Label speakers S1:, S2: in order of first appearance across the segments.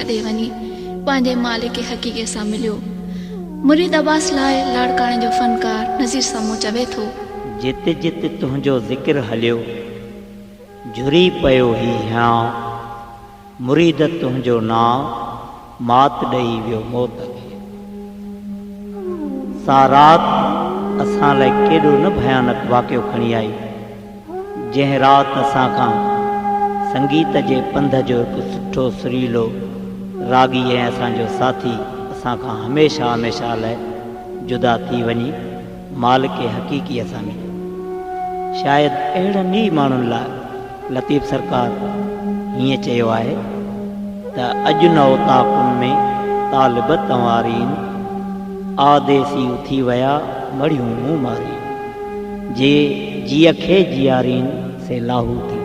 S1: छॾे वञी पंहिंजे मालिक हक़ीक़े सां मिलियो। मुरीद अब्बास लाइ लाड़काणे जो फ़नकार नज़ीर साम्हूं चवे थो,
S2: जिते जिते तुंहिंजो ज़िक्र हलियो झुरी पियो ही हियां, मुरीद तुंहिंजो नाम मात ॾेई वियो मौत खे। सा रात असां लाइ केॾो न भयानक वाक़ियो खणी आई, जंहिं राति असां खां संगीत जे पंध जो हिकु सुठो सुरीलो रागी ऐं असांजो साथी असां खां हमेशह हमेशह लाइ जुदा थी वञी मालिक हक़ीक़ीअ सां मिली। शायदि अहिड़नि ई माण्हुनि लाइ लतीफ़ सरकार हीअं चयो आहे त अॼु न ओताकुनि में तालिब तंवारीन आदेसी उथी विया मड़ियूं मुंहुं मारी, जे जीअ खे जियारीन से लाहू थी वञे।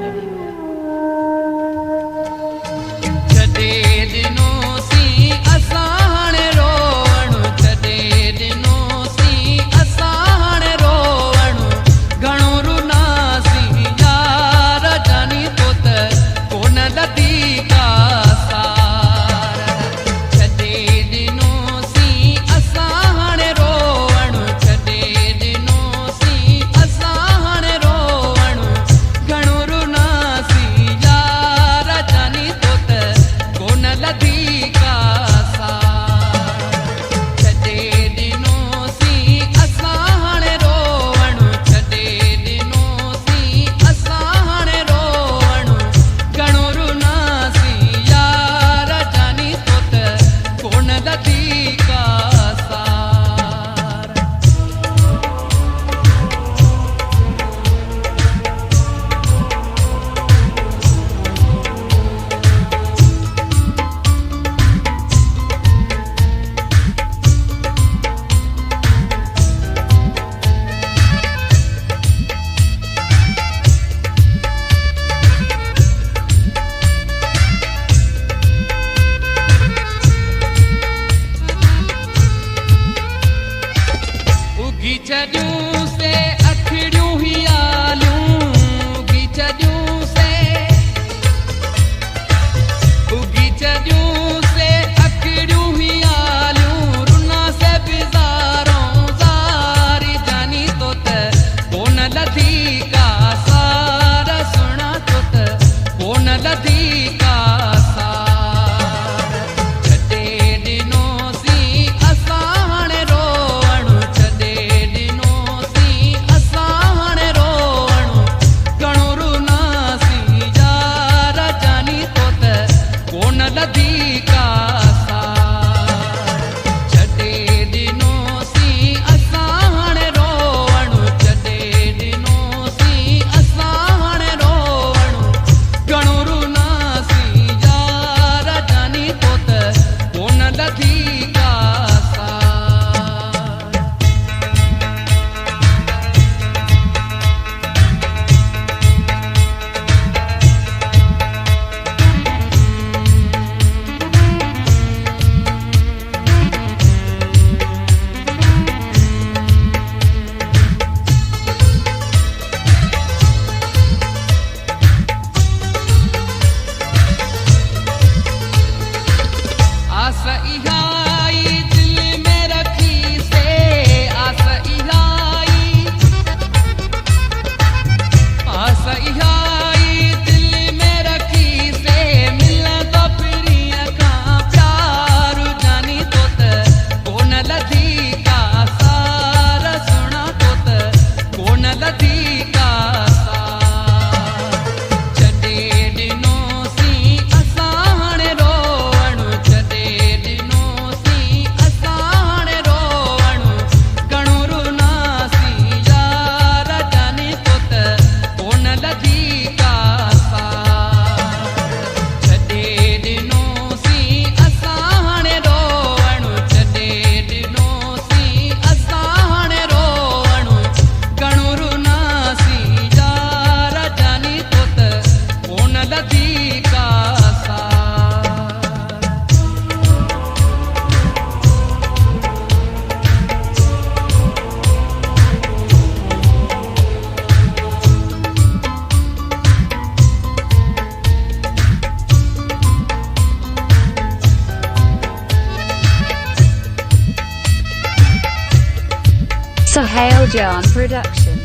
S3: Sohail Jan Production.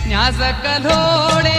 S4: न्यास कधोड़े